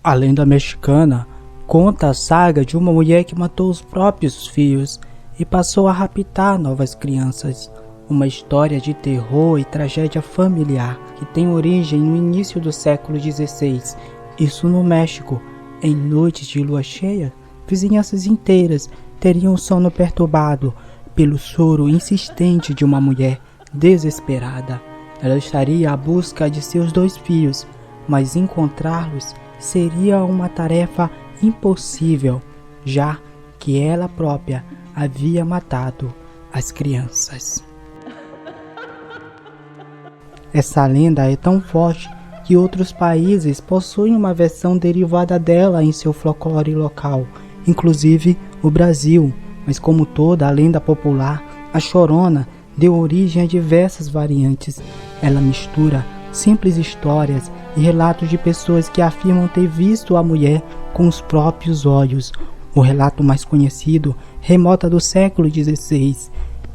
A lenda mexicana conta a saga de uma mulher que matou os próprios filhos e passou a raptar novas crianças. Uma história de terror e tragédia familiar que tem origem no início do século XVI. Isso no México. Em noites de lua cheia, vizinhanças inteiras teriam o sono perturbado pelo choro insistente de uma mulher desesperada. Ela estaria à busca de seus 2 filhos, mas encontrá-los seria uma tarefa impossível, já que ela própria havia matado as crianças. Essa lenda é tão forte que outros países possuem uma versão derivada dela em seu folclore local, inclusive o Brasil. Mas como toda a lenda popular, a Chorona deu origem a diversas variantes. Ela mistura simples histórias e relatos de pessoas que afirmam ter visto a mulher com os próprios olhos. O relato mais conhecido remota do século XVI.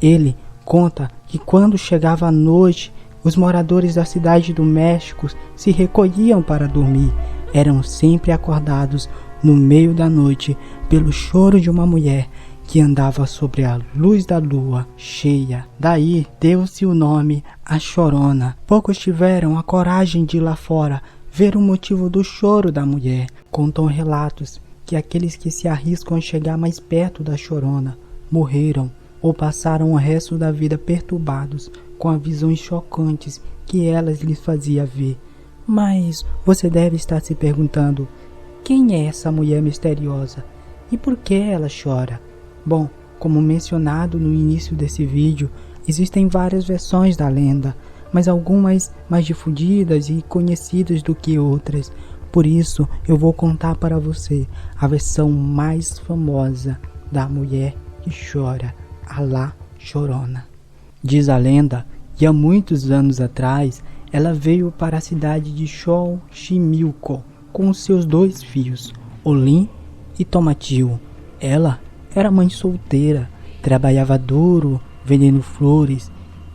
Ele conta que quando chegava a noite, os moradores da cidade do México se recolhiam para dormir. Eram sempre acordados no meio da noite pelo choro de uma mulher que andava sobre a luz da lua cheia. Daí deu-se o nome A Chorona. Poucos tiveram a coragem de ir lá fora ver o motivo do choro da mulher. Contam relatos que aqueles que se arriscam a chegar mais perto da Chorona morreram ou passaram o resto da vida perturbados com as visões chocantes que elas lhes fazia ver. Mas você deve estar se perguntando: quem é essa mulher misteriosa e por que ela chora? Bom, como mencionado no início desse vídeo, existem várias versões da lenda, mas algumas mais difundidas e conhecidas do que outras. Por isso, eu vou contar para você a versão mais famosa da mulher que chora, a La Chorona. Diz a lenda que há muitos anos atrás, ela veio para a cidade de Xochimilco com seus 2 filhos, Olim e Tomatil. Ela era mãe solteira, trabalhava duro vendendo flores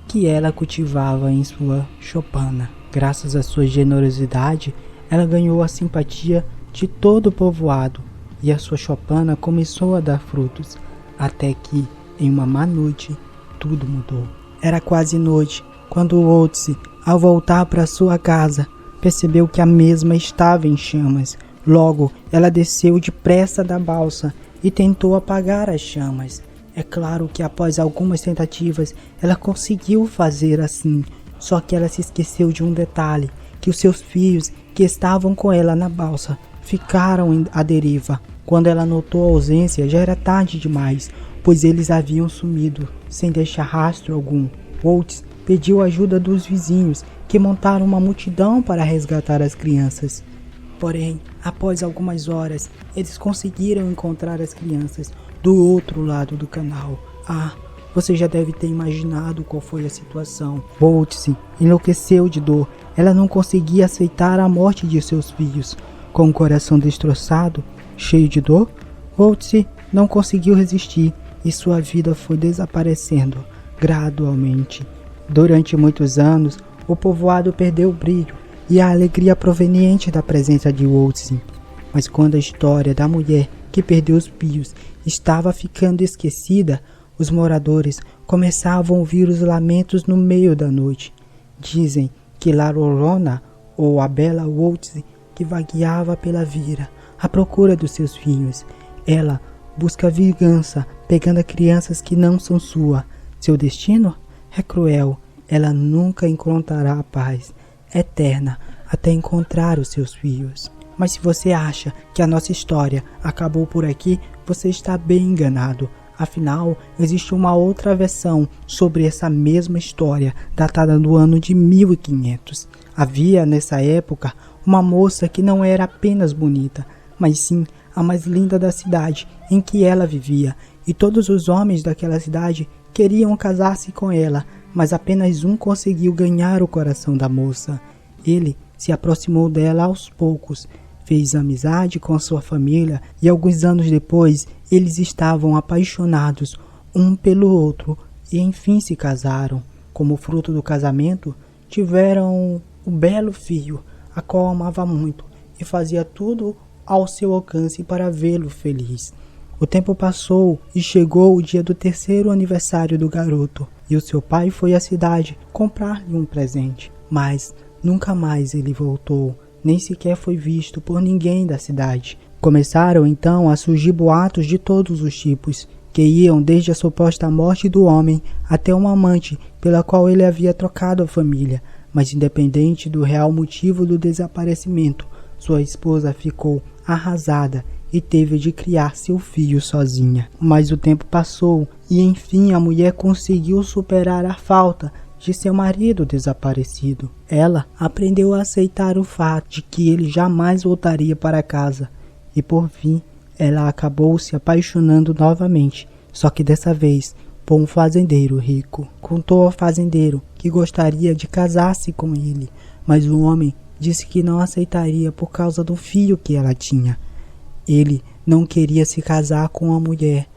que ela cultivava em sua chopana. Graças à sua generosidade, ela ganhou a simpatia de todo o povoado e a sua chopana começou a dar frutos, até que, em uma má noite, tudo mudou. Era quase noite quando Otzi, ao voltar para sua casa, percebeu que a mesma estava em chamas. Logo, ela desceu depressa da balsa e tentou apagar as chamas. É claro que após algumas tentativas, ela conseguiu fazer assim, só que ela se esqueceu de um detalhe, que os seus filhos que estavam com ela na balsa ficaram à deriva. Quando ela notou a ausência, já era tarde demais, pois eles haviam sumido, sem deixar rastro algum. Waltz pediu ajuda dos vizinhos, que montaram uma multidão para resgatar as crianças. Porém, após algumas horas, eles conseguiram encontrar as crianças do outro lado do canal. Você já deve ter imaginado qual foi a situação. Waltz enlouqueceu de dor. Ela não conseguia aceitar a morte de seus filhos. Com o coração destroçado, cheio de dor, Waltz não conseguiu resistir e sua vida foi desaparecendo gradualmente. Durante muitos anos, o povoado perdeu o brilho e a alegria proveniente da presença de Waltz. Mas quando a história da mulher que perdeu os filhos estava ficando esquecida, os moradores começavam a ouvir os lamentos no meio da noite. Dizem que La Chorona, ou a bela Waltz, que vagueava pela vila à procura dos seus filhos. Ela busca vingança, pegando crianças que não são sua. Seu destino é cruel. Ela nunca encontrará a paz eterna até encontrar os seus filhos. Mas se você acha que a nossa história acabou por aqui, você está bem enganado. Afinal, existe uma outra versão sobre essa mesma história, datada do ano de 1500. Havia, nessa época, uma moça que não era apenas bonita, mas sim a mais linda da cidade em que ela vivia, e todos os homens daquela cidade queriam casar-se com ela, mas apenas um conseguiu ganhar o coração da moça. Ele se aproximou dela aos poucos, fez amizade com sua família e alguns anos depois eles estavam apaixonados um pelo outro e enfim se casaram. Como fruto do casamento, tiveram um belo filho, a qual amava muito e fazia tudo ao seu alcance para vê-lo feliz. O tempo passou e chegou o dia do terceiro aniversário do garoto, e o seu pai foi à cidade comprar-lhe um presente. Mas nunca mais ele voltou, nem sequer foi visto por ninguém da cidade. Começaram então a surgir boatos de todos os tipos, que iam desde a suposta morte do homem até uma amante pela qual ele havia trocado a família. Mas independente do real motivo do desaparecimento, sua esposa ficou arrasada e teve de criar seu filho sozinha. Mas o tempo passou e enfim a mulher conseguiu superar a falta de seu marido desaparecido. Ela aprendeu a aceitar o fato de que ele jamais voltaria para casa e por fim ela acabou se apaixonando novamente, só que dessa vez por um fazendeiro rico. Contou ao fazendeiro que gostaria de casar-se com ele, mas o homem disse que não aceitaria por causa do filho que ela tinha. Ele não queria se casar com a mulher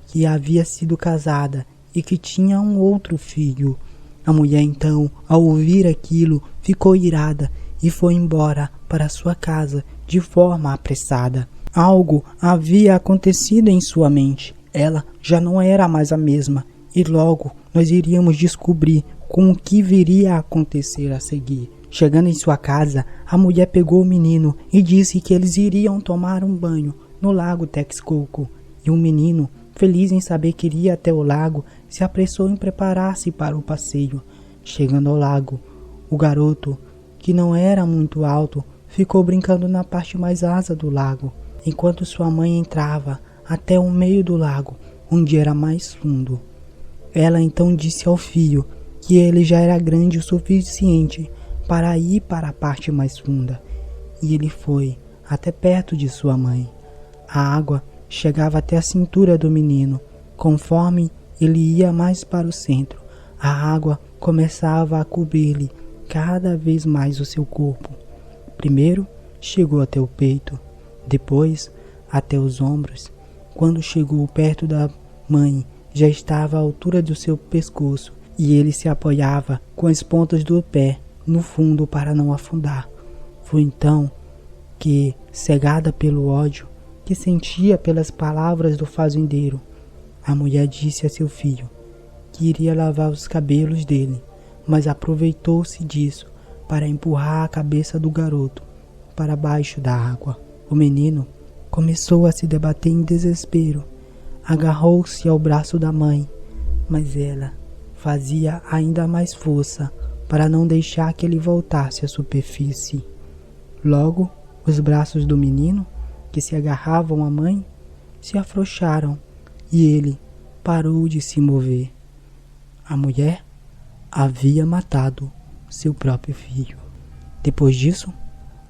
que havia sido casada e que tinha um outro filho. A mulher então, ao ouvir aquilo, ficou irada e foi embora para sua casa de forma apressada. Algo havia acontecido em sua mente. Ela já não era mais a mesma e logo nós iríamos descobrir com o que viria a acontecer a seguir. Chegando em sua casa, a mulher pegou o menino e disse que eles iriam tomar um banho no lago Texcoco. E o menino, feliz em saber que iria até o lago, se apressou em preparar-se para o passeio. Chegando ao lago, o garoto, que não era muito alto, ficou brincando na parte mais rasa do lago, enquanto sua mãe entrava até o meio do lago, onde era mais fundo. Ela então disse ao filho que ele já era grande o suficiente para ir para a parte mais funda, e ele foi até perto de sua mãe. A água chegava até a cintura do menino. Conforme ele ia mais para o centro, a água começava a cobrir-lhe cada vez mais o seu corpo. Primeiro chegou até o peito, depois até os ombros. Quando chegou perto da mãe, já estava à altura do seu pescoço, e ele se apoiava com as pontas do pé no fundo para não afundar. Foi então que, cegada pelo ódio que sentia pelas palavras do fazendeiro, a mulher disse a seu filho que iria lavar os cabelos dele, mas aproveitou-se disso para empurrar a cabeça do garoto para baixo da água. O menino começou a se debater em desespero, agarrou-se ao braço da mãe, mas ela fazia ainda mais força para não deixar que ele voltasse à superfície. Logo, os braços do menino, que se agarravam à mãe, se afrouxaram e ele parou de se mover. A mulher havia matado seu próprio filho. Depois disso,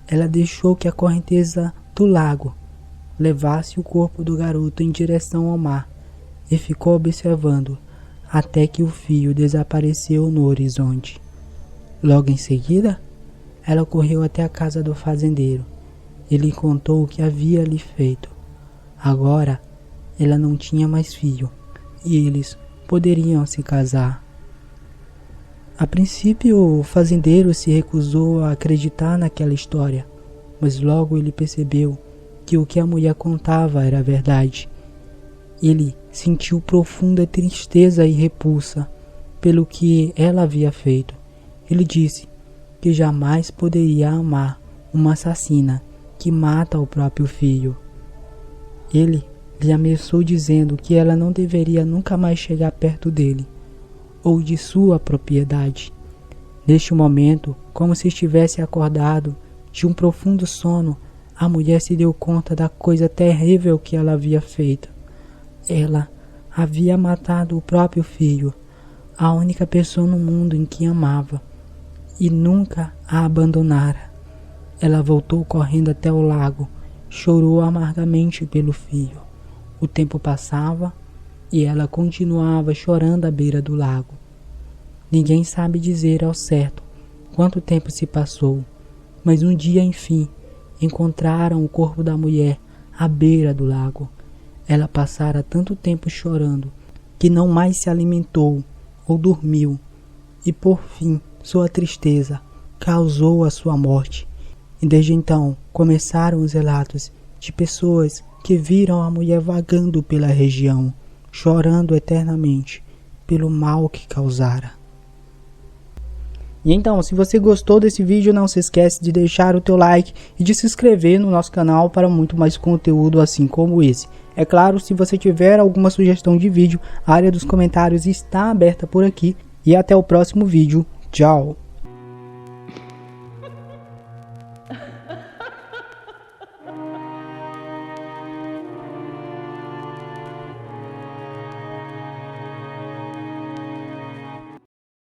ela deixou que a correnteza do lago levasse o corpo do garoto em direção ao mar e ficou observando até que o fio desapareceu no horizonte. Logo em seguida, ela correu até a casa do fazendeiro. Ele contou o que havia lhe feito. Agora, ela não tinha mais filho e eles poderiam se casar. A princípio, o fazendeiro se recusou a acreditar naquela história, mas logo ele percebeu que o que a mulher contava era verdade. Ele sentiu profunda tristeza e repulsa pelo que ela havia feito. Ele disse que jamais poderia amar uma assassina que mata o próprio filho. Ele lhe ameaçou dizendo que ela não deveria nunca mais chegar perto dele ou de sua propriedade. Neste momento, como se estivesse acordado de um profundo sono, a mulher se deu conta da coisa terrível que ela havia feito. Ela havia matado o próprio filho, a única pessoa no mundo em que amava, e nunca a abandonara. Ela voltou correndo até o lago, chorou amargamente pelo filho. O tempo passava e ela continuava chorando à beira do lago. Ninguém sabe dizer ao certo quanto tempo se passou, mas um dia, enfim, encontraram o corpo da mulher à beira do lago. Ela passara tanto tempo chorando que não mais se alimentou ou dormiu, e por fim sua tristeza causou a sua morte, E desde então começaram os relatos de pessoas que viram a mulher vagando pela região, chorando eternamente pelo mal que causara. E então, se você gostou desse vídeo, não se esquece de deixar o teu like e de se inscrever no nosso canal para muito mais conteúdo assim como esse. É claro, se você tiver alguma sugestão de vídeo, a área dos comentários está aberta por aqui. E até o próximo vídeo. Tchau!